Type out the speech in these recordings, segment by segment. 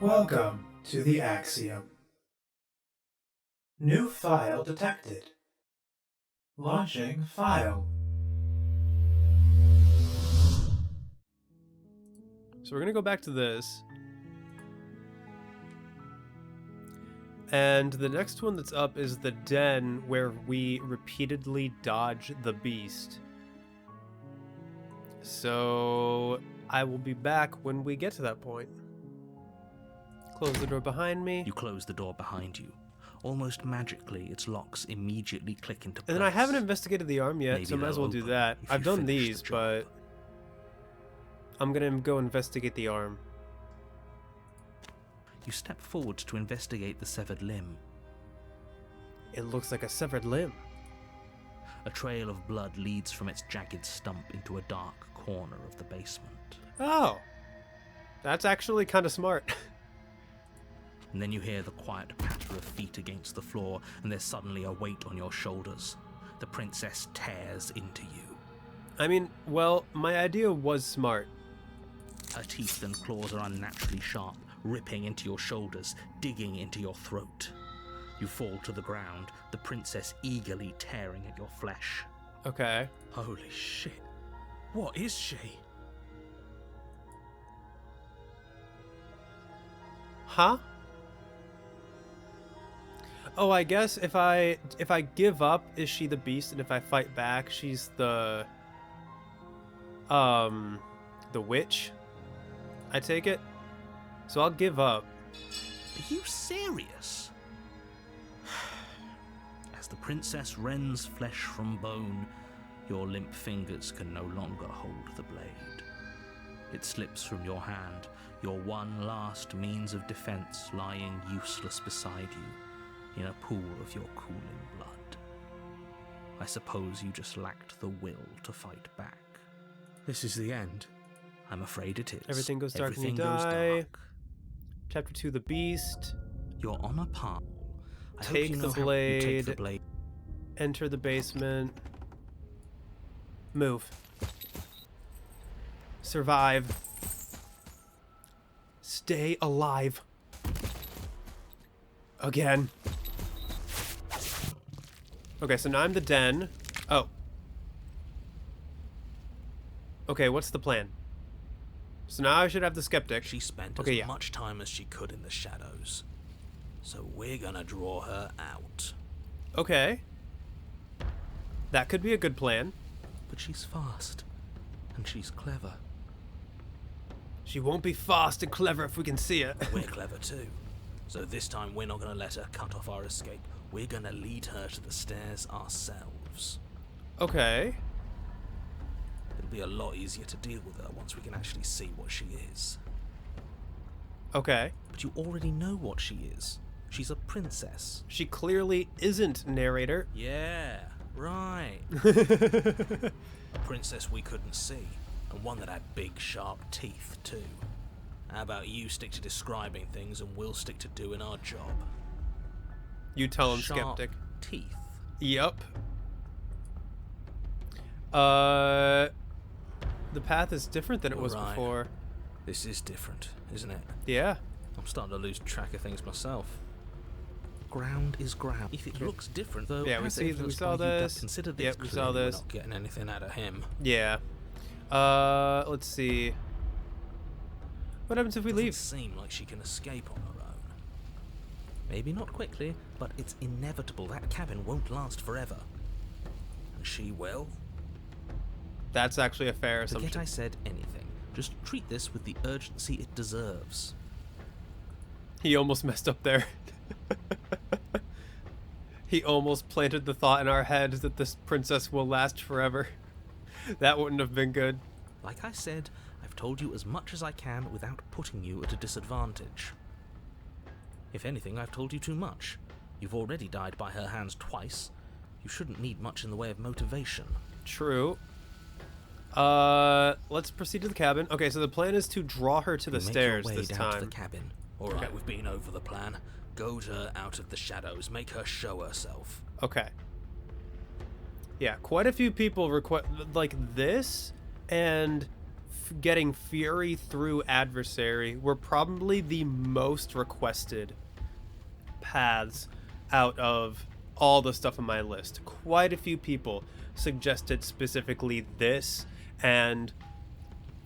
Welcome to the Axiom. New file detected. Launching file. So we're going to go back to this. And the next one that's up is the den where we repeatedly dodge the beast. So I will be back when we get to that point. Close the door behind me. You close the door behind you. Almost magically, its locks immediately click into place. And then I haven't investigated the arm yet, Maybe so I might as well do they'll that. open if I've you done finish the these, job. but I'm going to go investigate the arm. You step forward to investigate the severed limb. It looks like a severed limb. A trail of blood leads from its jagged stump into a dark corner of the basement. Oh, that's actually kind of smart. And then you hear the quiet patter of feet against the floor, and there's suddenly a weight on your shoulders. The princess tears into you. I mean, well, my idea was smart. Her teeth and claws are unnaturally sharp, ripping into your shoulders, digging into your throat. You fall to the ground, the princess eagerly tearing at your flesh. Okay. Holy shit. What is she? Huh? Oh, I guess if I give up, is she the beast, and if I fight back, she's the witch. I take it. So I'll give up. Are you serious? As the princess rends flesh from bone, your limp fingers can no longer hold the blade. It slips from your hand, your one last means of defense lying useless beside you in a pool of your cooling blood. I suppose you just lacked the will to fight back. This is the end. I'm afraid it is. Everything goes dark Everything and you goes die. dark. Chapter 2, the beast. You're on a path. I hope Take you the know how you take the blade. blade. Enter the basement. Move. Survive. Stay alive. Again. Okay, so now I'm the den. Oh. Okay, what's the plan? So now I should have the skeptic. She spent Okay, as yeah. much time as she could in the shadows. So we're gonna draw her out. Okay. That could be a good plan. But she's fast. And she's clever. She won't be fast and clever if we can see it. We're clever too. So this time we're not gonna let her cut off our escape. We're gonna lead her to the stairs ourselves. Okay. It'll be a lot easier to deal with her once we can actually see what she is. Okay. But you already know what she is. She's a princess. She clearly isn't, narrator. Yeah, right. A princess we couldn't see, and one that had big, sharp teeth too. How about you stick to describing things and we'll stick to doing our job? You tell him, Sharp skeptic. teeth. Yep. The path is different than it You're was right. before. This is different, isn't it? Yeah. I'm starting to lose track of things myself. Ground is ground. If it looks different, though, Yeah, we as see- we evidenced saw by you, this. Consider this. Yep, we saw Clearly this. We're not getting anything out of him. Yeah. Let's see. What happens if we Doesn't leave? seem like she can escape on her own. Maybe not quickly, but it's inevitable. That cabin won't last forever. And she will. That's actually a fair assumption. Forget I said anything. Just treat this with the urgency it deserves. He almost messed up there. He almost planted the thought in our heads that this princess will last forever. That wouldn't have been good. Like I said, I've told you as much as I can without putting you at a disadvantage. If anything, I've told you too much. You've already died by her hands twice. You shouldn't need much in the way of motivation. True. Let's proceed to the cabin. Okay, so the plan is to draw her to the You make stairs your way this down to time. the cabin. Alright, Okay. we've been over the plan. Goad her out of the shadows. Make her show herself. Okay. Yeah, quite a few people request like this and getting Fury through Adversary were probably the most requested paths out of all the stuff on my list. Quite a few people suggested specifically this and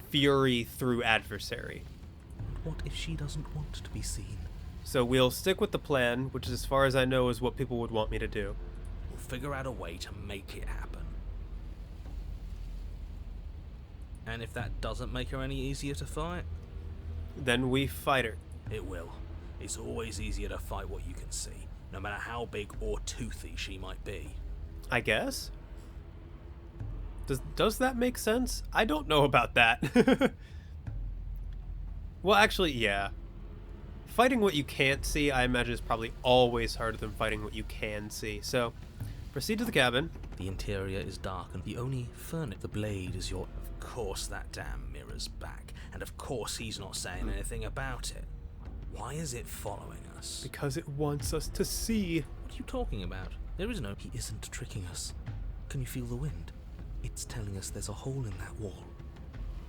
Fury through Adversary. What if she doesn't want to be seen? So we'll stick with the plan, which as far as I know is what people would want me to do. We'll figure out a way to make it happen. And if that doesn't make her any easier to fight, Then we fight her. it will. It's always easier to fight what you can see, no matter how big or toothy she might be. I guess? Does that make sense? I don't know about that. Well, actually, yeah. Fighting what you can't see, I imagine, is probably always harder than fighting what you can see. So, proceed to the cabin. The interior is dark and the only furniture, the blade is your... Of course that damn mirror's back, and of course he's not saying anything about it. Why is it following us? Because it wants us to see. What are you talking about? There is no... He isn't tricking us. Can you feel the wind? It's telling us there's a hole in that wall.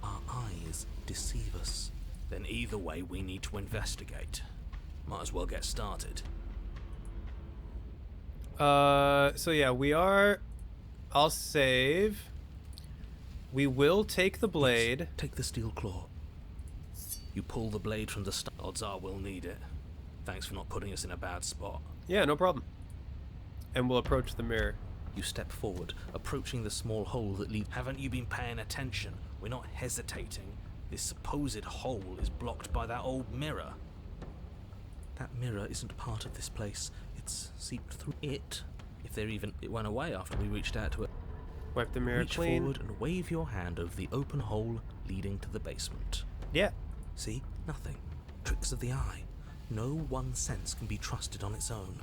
Our eyes deceive us. Then either way, we need to investigate. Might as well get started. So yeah, we are... I'll save. We will take the blade. Yes, take the steel claw. You pull the blade from the odds are we'll need it. Thanks for not putting us in a bad spot. Yeah, no problem. And we'll approach the mirror. You step forward, approaching the small hole that leads... Haven't you been paying attention? We're not hesitating. This supposed hole is blocked by that old mirror. That mirror isn't part of this place. It's seeped through it. If there even... It went away after we reached out to it. Wipe the mirror Reach clean. forward and wave your hand over the open hole leading to the basement. Yeah. See? Nothing. Tricks of the eye. No one sense can be trusted on its own.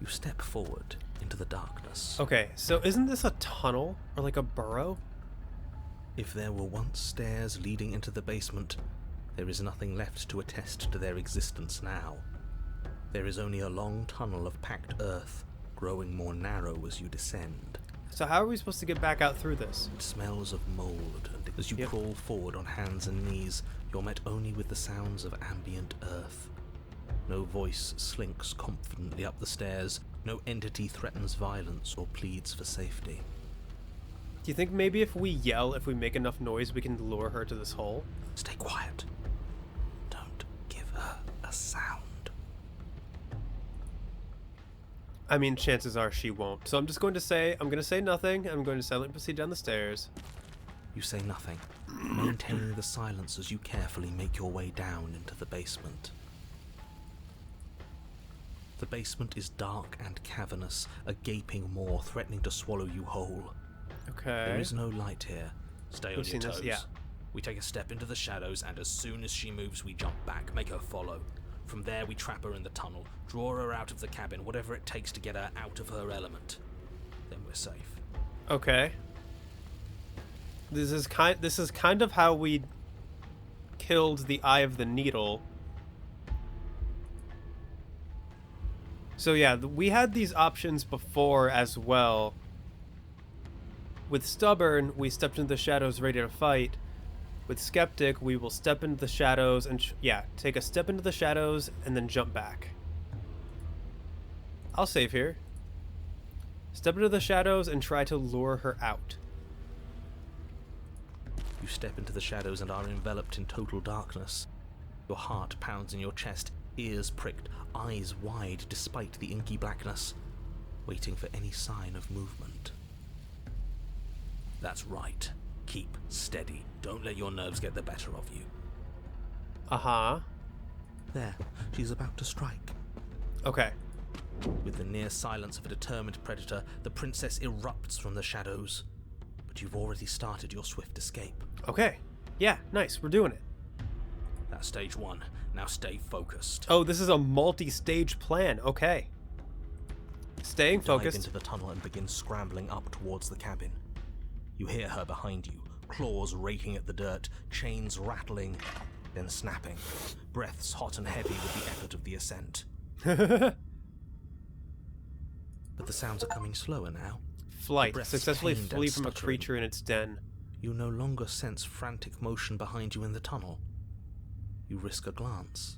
You step forward into the darkness. Okay, so isn't this a tunnel? Or like a burrow? If there were once stairs leading into the basement, there is nothing left to attest to their existence now. There is only a long tunnel of packed earth, growing more narrow as you descend. So how are we supposed to get back out through this? It smells of mold, and as you crawl forward on hands and knees, you're met only with the sounds of ambient earth. No voice slinks confidently up the stairs, no entity threatens violence or pleads for safety. Do you think maybe if we yell, if we make enough noise, we can lure her to this hole? Stay quiet. Don't give her a sound. I mean, chances are she won't. So I'm just going to say, I'm going to say nothing. I'm going to silently proceed down the stairs. You say nothing, maintaining the silence as you carefully make your way down into the basement. The basement is dark and cavernous, a gaping maw threatening to swallow you whole. Okay. There is no light here. Stay on We've your seen toes. this, yeah. We take a step into the shadows, and as soon as she moves, we jump back, make her follow. From there, we trap her in the tunnel, draw her out of the cabin, whatever it takes to get her out of her element. Then we're safe. Okay. This is kind of how we killed the Eye of the Needle. So yeah, we had these options before as well. With Stubborn, we stepped into the shadows ready to fight. With Skeptic, we will step into the shadows and take a step into the shadows and then jump back. I'll save here. Step into the shadows and try to lure her out. You step into the shadows and are enveloped in total darkness. Your heart pounds in your chest, ears pricked, eyes wide despite the inky blackness, waiting for any sign of movement. That's right. Keep steady. Don't let your nerves get the better of you. Uh-huh. There, she's about to strike. Okay. With the near silence of a determined predator, the princess erupts from the shadows. But you've already started your swift escape. Okay. Yeah, nice. We're doing it. That's stage one. Now stay focused. Oh, this is a multi-stage plan. Okay. Staying Dive focused. into the tunnel and begin scrambling up towards the cabin. You hear her behind you, claws raking at the dirt, chains rattling, then snapping, breaths hot and heavy with the effort of the ascent. But the sounds are coming slower now. Flight. breaths Successfully pained flee and from a stuttering. creature in its den. You no longer sense frantic motion behind you in the tunnel. You risk a glance.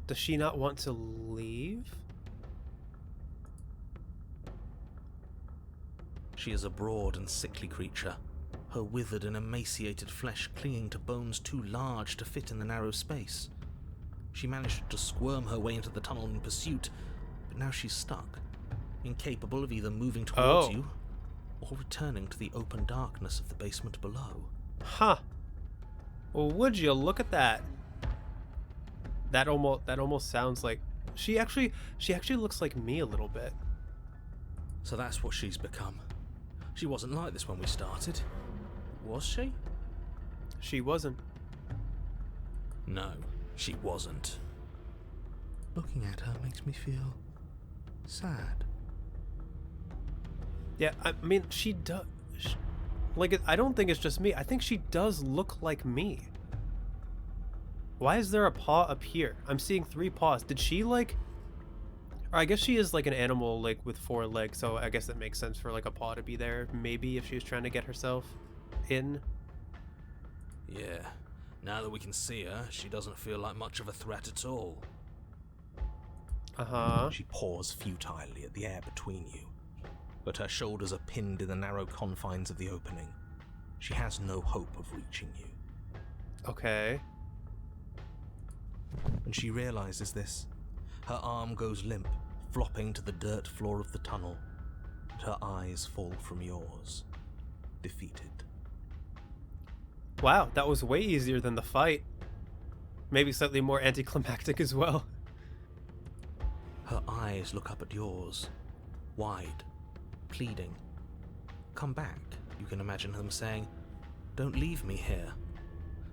Does she not want to leave? She is a broad and sickly creature, her withered and emaciated flesh clinging to bones too large to fit in the narrow space. She managed to squirm her way into the tunnel in pursuit, but now she's stuck, incapable of either moving towards you or returning to the open darkness of the basement below. Huh. Well, would you look at that? That almost sounds like she actually looks like me a little bit. So that's what she's become. She wasn't like this when we started. Was she? She wasn't. No, she wasn't. Looking at her makes me feel sad. Yeah, I mean, she does. Like, I don't think it's just me. I think she does look like me. Why is there a paw up here? I'm seeing 3 paws. Did she, like... Or I guess she is, like, an animal, like, with 4 legs, so I guess that makes sense for, like, a paw to be there, maybe, if she was trying to get herself in. Yeah, now that we can see her, she doesn't feel like much of a threat at all. Uh-huh. She paws futilely at the air between you, but her shoulders are pinned in the narrow confines of the opening. She has no hope of reaching you. Okay. When she realizes this, her arm goes limp, flopping to the dirt floor of the tunnel, and her eyes fall from yours, defeated. Wow, that was way easier than the fight. Maybe slightly more anticlimactic as well. Her eyes look up at yours, wide, pleading. Come back, you can imagine them saying. Don't leave me here.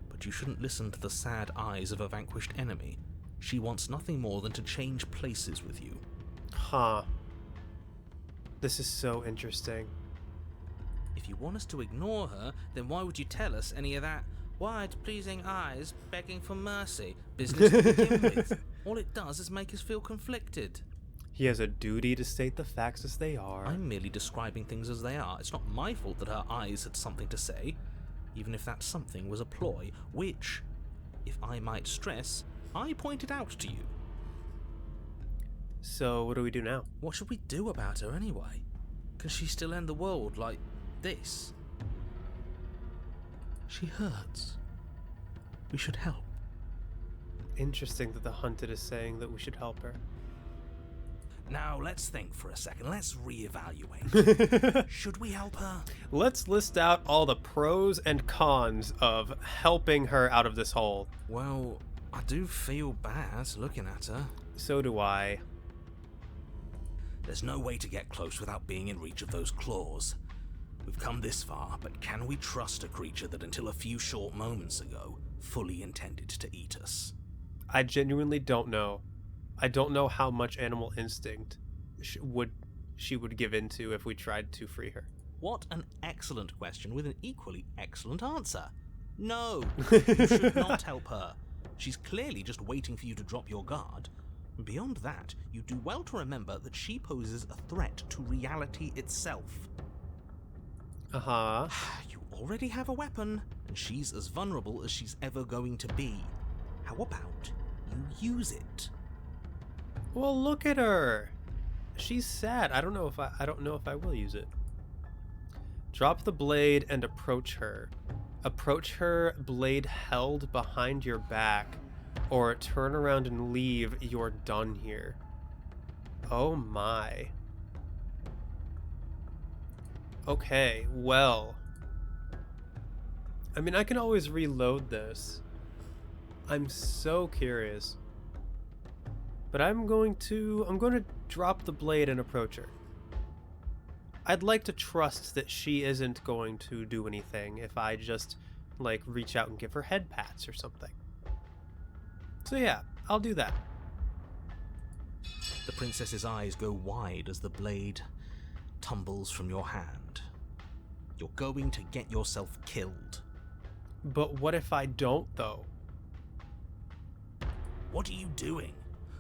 But you shouldn't listen to the sad eyes of a vanquished enemy. She wants nothing more than to change places with you. Huh. This is so interesting. If you want us to ignore her, then why would you tell us any of that wide, pleasing eyes begging for mercy business to begin with? All it does is make us feel conflicted. He has a duty to state the facts as they are. I'm merely describing things as they are. It's not my fault that her eyes had something to say, even if that something was a ploy, which, if I might stress, I pointed out to you. So, what do we do now? What should we do about her anyway? Can she still end the world like this? She hurts. We should help. Interesting that the hunted is saying that we should help her. Now, let's think for a second. Let's reevaluate. Should we help her? Let's list out all the pros and cons of helping her out of this hole. Well, I do feel bad looking at her. So do I. There's no way to get close without being in reach of those claws. We've come this far, but can we trust a creature that until a few short moments ago fully intended to eat us? I genuinely don't know. I don't know how much animal instinct she would give into if we tried to free her. What an excellent question with an equally excellent answer. No, you should not help her. She's clearly just waiting for you to drop your guard. And beyond that, you do well to remember that she poses a threat to reality itself. Uh-huh. You already have a weapon, and she's as vulnerable as she's ever going to be. How about you use it? Well, look at her. She's sad. I don't know if I will use it. Drop the blade and approach her. Approach her, blade held behind your back, or turn around and leave. You're done here. Oh my. Okay, well. I mean, I can always reload this. I'm so curious. But I'm going to drop the blade and approach her. I'd like to trust that she isn't going to do anything if I just, like, reach out and give her head pats or something. So yeah, I'll do that. The princess's eyes go wide as the blade tumbles from your hand. You're going to get yourself killed. But what if I don't, though? What are you doing?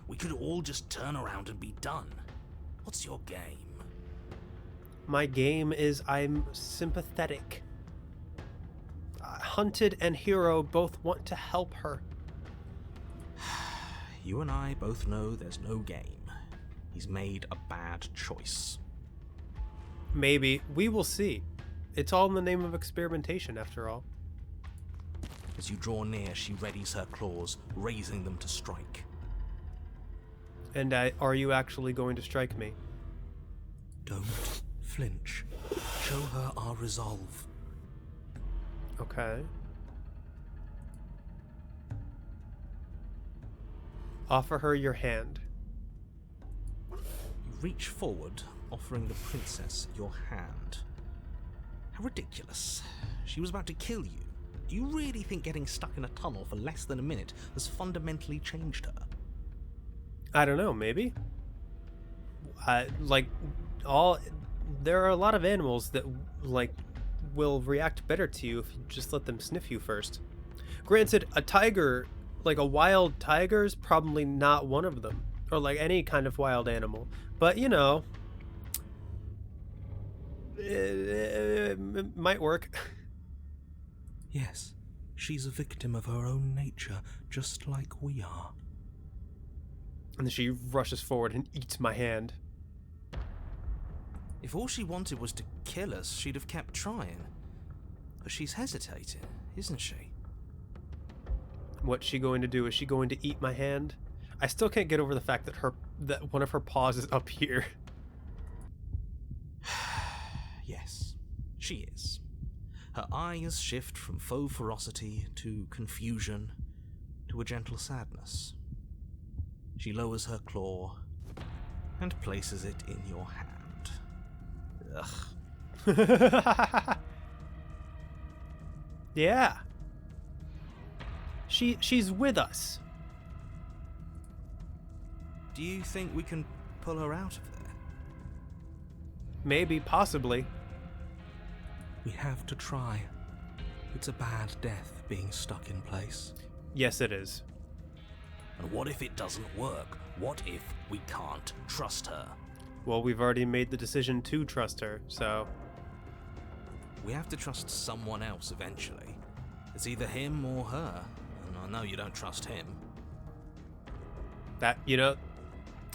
We could all just turn around and be done. What's your game? My game is I'm sympathetic. Hunted and Hero both want to help her. You and I both know there's no game. He's made a bad choice. Maybe. We will see. It's all in the name of experimentation, after all. As you draw near, she readies her claws, raising them to strike. And are you actually going to strike me? Don't flinch. Show her our resolve. Okay. Offer her your hand. You reach forward, offering the princess your hand. How ridiculous. She was about to kill you. Do you really think getting stuck in a tunnel for less than a minute has fundamentally changed her? I don't know, maybe? There are a lot of animals that, will react better to you if you just let them sniff you first. Granted, a tiger, a wild tiger, is probably not one of them. Or, any kind of wild animal. But, it might work. Yes, she's a victim of her own nature, just like we are. And then she rushes forward and eats my hand. If all she wanted was to kill us, she'd have kept trying. But she's hesitating, isn't she? What's she going to do? Is she going to eat my hand? I still can't get over the fact that one of her paws is up here. Yes, she is. Her eyes shift from faux ferocity to confusion to a gentle sadness. She lowers her claw and places it in your hand. Ugh. Yeah. She's with us. Do you think we can pull her out of there? Maybe, possibly. We have to try. It's a bad death being stuck in place. Yes, it is. And what if it doesn't work? What if we can't trust her? Well, we've already made the decision to trust her, so... We have to trust someone else eventually. It's either him or her, and I know you don't trust him. That, a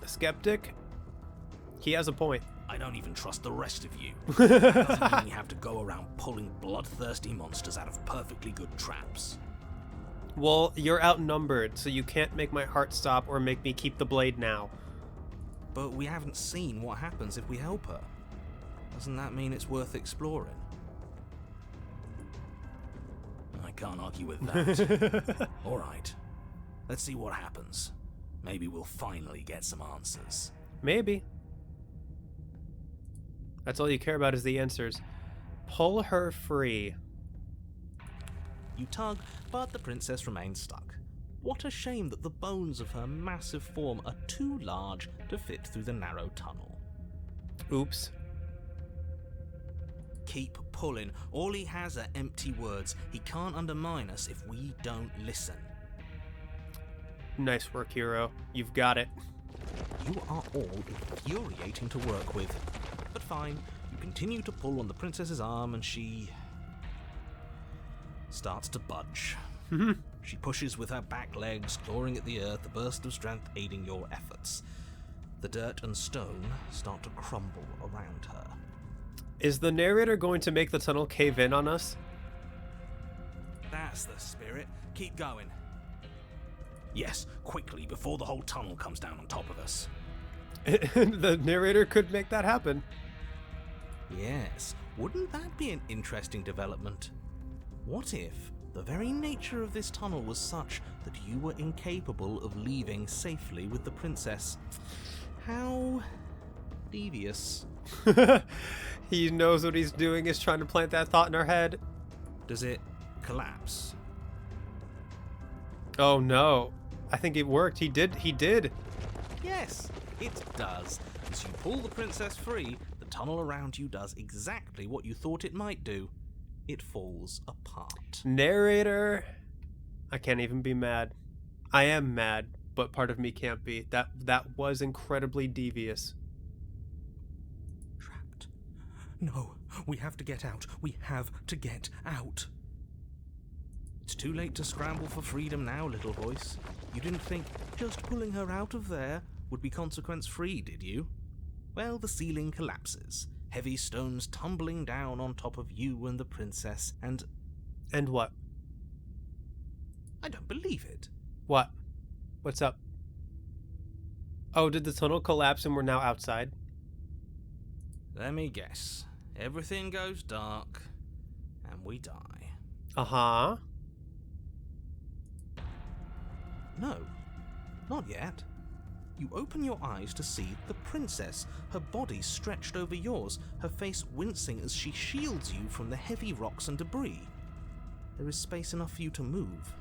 skeptic, he has a point. I don't even trust the rest of you. Doesn't mean you have to go around pulling bloodthirsty monsters out of perfectly good traps. Well, you're outnumbered, so you can't make my heart stop or make me keep the blade now. But we haven't seen what happens if we help her. Doesn't that mean it's worth exploring? I can't argue with that. All right. Let's see what happens. Maybe we'll finally get some answers. Maybe. That's all you care about is the answers. Pull her free. You tug, but the princess remains stuck. What a shame that the bones of her massive form are too large to fit through the narrow tunnel. Oops. Keep pulling. All he has are empty words. He can't undermine us if we don't listen. Nice work, Hero. You've got it. You are all infuriating to work with. But fine, you continue to pull on the princess's arm and she starts to budge. She pushes with her back legs, clawing at the earth, a burst of strength aiding your efforts. The dirt and stone start to crumble around her. Is the narrator going to make the tunnel cave in on us? That's the spirit. Keep going. Yes, quickly, before the whole tunnel comes down on top of us. The narrator could make that happen. Yes, wouldn't that be an interesting development? What if the very nature of this tunnel was such that you were incapable of leaving safely with the princess? How devious. He knows what he's doing, is trying to plant that thought in our head. Does it collapse? Oh no. I think it worked. He did. Yes, it does. As you pull the princess free, the tunnel around you does exactly what you thought it might do. It falls apart. Narrator. I can't even be mad. I am mad, but part of me can't be. That was incredibly devious. Trapped. No, we have to get out. We have to get out. It's too late to scramble for freedom now, little voice. You didn't think just pulling her out of there would be consequence-free, did you? Well, the ceiling collapses, heavy stones tumbling down on top of you and the princess, and... And what? I don't believe it. What? What's up? Oh, did the tunnel collapse and we're now outside? Let me guess. Everything goes dark, and we die. Uh-huh. No, not yet. You open your eyes to see the princess, her body stretched over yours, her face wincing as she shields you from the heavy rocks and debris. There is space enough for you to move,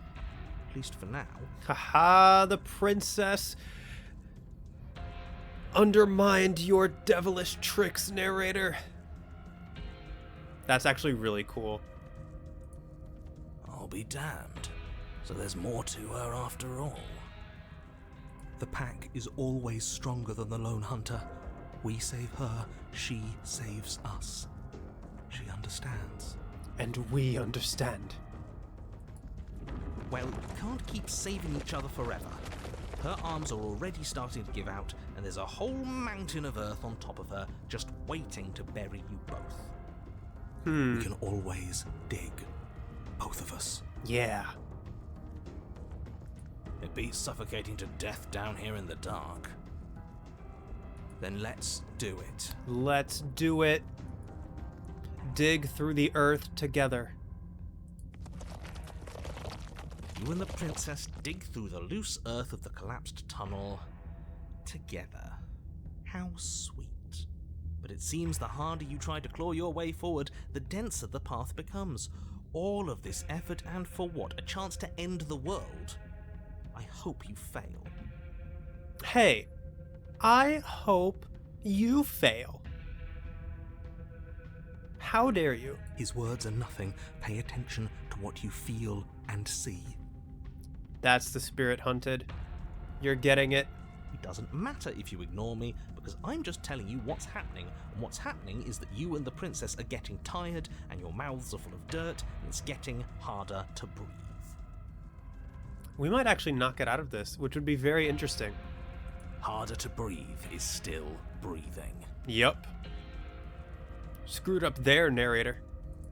at least for now. Haha, the princess undermined your devilish tricks, narrator. That's actually really cool. I'll be damned. So there's more to her after all. The pack is always stronger than the lone hunter. We save her, she saves us. She understands. And we understand. Well, you can't keep saving each other forever. Her arms are already starting to give out, and there's a whole mountain of earth on top of her, just waiting to bury you both. We can always dig. Both of us. Yeah. It beats suffocating to death down here in the dark. Then let's do it. Let's do it. Dig through the earth together. You and the princess dig through the loose earth of the collapsed tunnel together. How sweet. But it seems the harder you try to claw your way forward, the denser the path becomes. All of this effort, and for what? A chance to end the world? I hope you fail. Hey, I hope you fail. How dare you? His words are nothing. Pay attention to what you feel and see. That's the spirit hunted. You're getting it. It doesn't matter if you ignore me, because I'm just telling you what's happening, and what's happening is that you and the princess are getting tired, and your mouths are full of dirt, and it's getting harder to breathe. We might actually knock it out of this, which would be very interesting. Harder to breathe is still breathing. Yup. Screwed up there, narrator.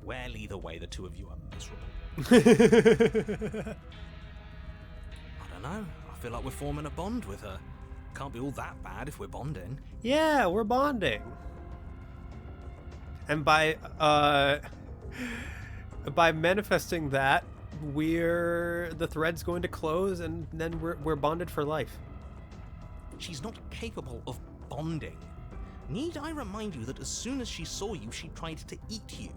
Well, either way, the two of you are miserable. I don't know. I feel like we're forming a bond with her. Can't be all that bad if we're bonding. Yeah, we're bonding. And by manifesting that, the thread's going to close, and then we're bonded for life. She's not capable of bonding. Need I remind you that as soon as she saw you, she tried to eat you?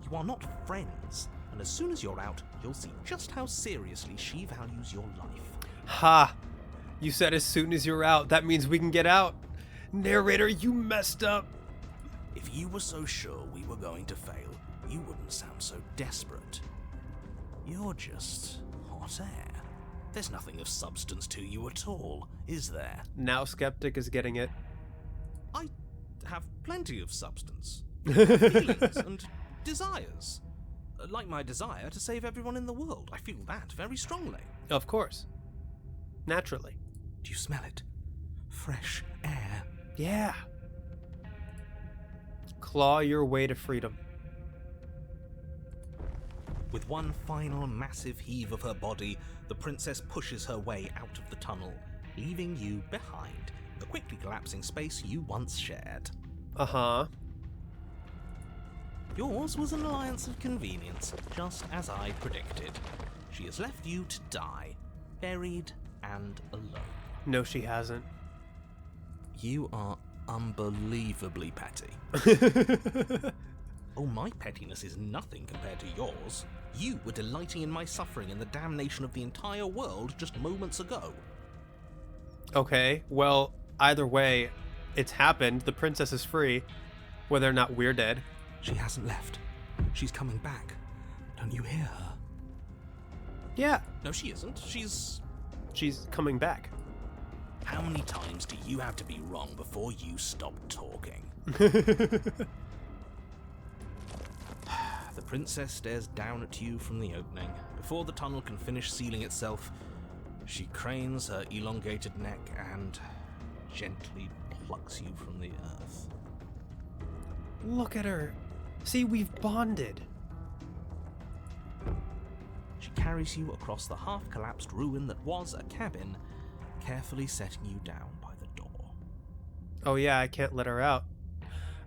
You are not friends, and as soon as you're out, you'll see just how seriously she values your life. Ha! You said as soon as you're out. That means we can get out. Narrator, you messed up. If you were so sure we were going to fail, you wouldn't sound so desperate. You're just hot air. There's nothing of substance to you at all, is there? Now Skeptic is getting it. I have plenty of substance. Feelings and desires. Like my desire to save everyone in the world. I feel that very strongly. Of course. Naturally. Do you smell it? Fresh air. Yeah. Claw your way to freedom. With one final massive heave of her body, the princess pushes her way out of the tunnel, leaving you behind, the quickly collapsing space you once shared. Uh-huh. Yours was an alliance of convenience, just as I predicted. She has left you to die, buried and alone. No, she hasn't. You are unbelievably petty. Oh, my pettiness is nothing compared to yours. You were delighting in my suffering and the damnation of the entire world just moments ago. Okay, well, either way, it's happened. The princess is free, whether or not we're dead. She hasn't left. She's coming back. Don't you hear her? Yeah, No, she isn't. she's coming back. How many times do you have to be wrong before you stop talking? Princess stares down at you from the opening. Before the tunnel can finish sealing itself, she cranes her elongated neck and gently plucks you from the earth. Look at her. See, we've bonded. She carries you across the half-collapsed ruin that was a cabin, carefully setting you down by the door. Oh yeah, I can't let her out.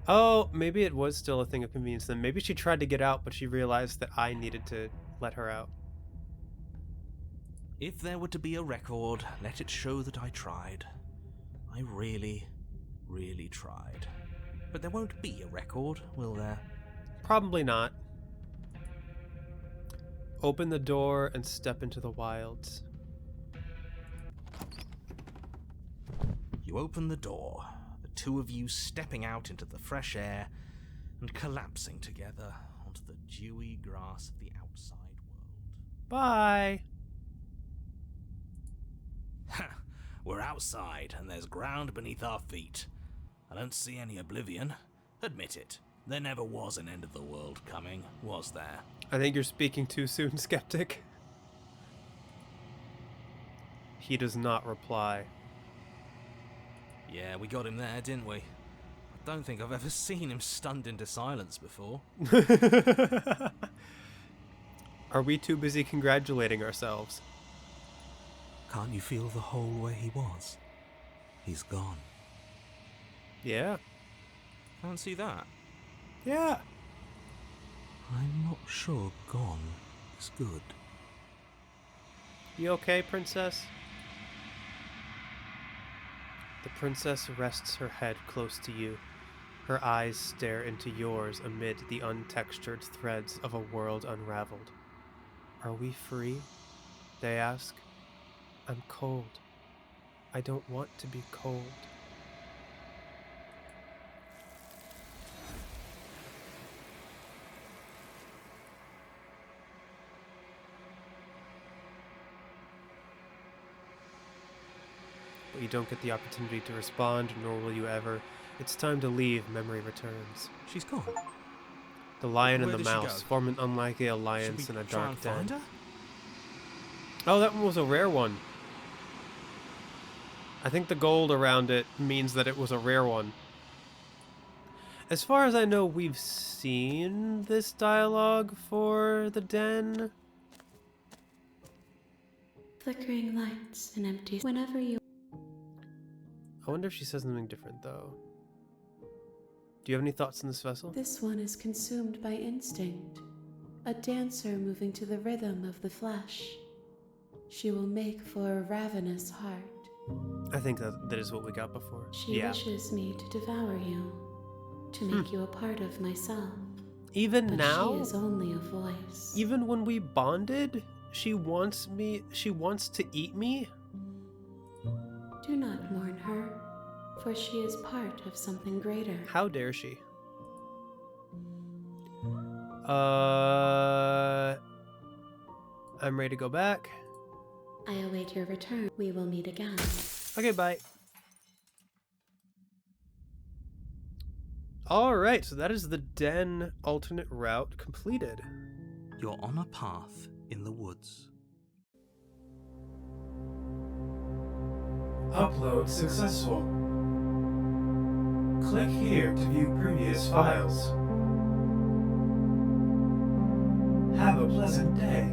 Oh, maybe it was still a thing of convenience then. Maybe she tried to get out, but she realized that I needed to let her out. If there were to be a record, let it show that I tried. I really, really tried. But there won't be a record, will there? Probably not. Open the door and step into the wilds. You open the door, the two of you stepping out into the fresh air and collapsing together onto the dewy grass of the outside world. Bye. Ha! We're outside and there's ground beneath our feet. I don't see any oblivion. Admit it. There never was an end of the world coming, was there? I think you're speaking too soon, Skeptic. He does not reply. Yeah, we got him there, didn't we? I don't think I've ever seen him stunned into silence before. Are we too busy congratulating ourselves? Can't you feel the hole where he was? He's gone. Yeah. Can't see that. Yeah. I'm not sure gone is good. You okay, princess? The princess rests her head close to you. Her eyes stare into yours amid the untextured threads of a world unraveled. Are we free? They ask. I'm cold. I don't want to be cold. But you don't get the opportunity to respond, nor will you ever. It's time to leave. Memory returns. She's gone. The lion Where and the did she mouse go? form an unlikely Should alliance we in a try dark and den. find her? Oh, that one was a rare one. I think the gold around it means that it was a rare one. As far as I know, we've seen this dialogue for the den. Flickering lights and empty whenever you. I wonder if she says something different, though. Do you have any thoughts on this vessel? This one is consumed by instinct, a dancer moving to the rhythm of the flesh. She will make for a ravenous heart. I think that is what we got before. She wishes me to devour you, to make you a part of myself. Even But now? she is only a voice. Even when we bonded, she wants to eat me? Do not mourn her, for she is part of something greater. How dare she? I'm ready to go back. I await your return. We will meet again. Okay, bye. Alright, so that is the den alternate route completed. You're on a path in the woods. Upload successful. Click here to view previous files. Have a pleasant day.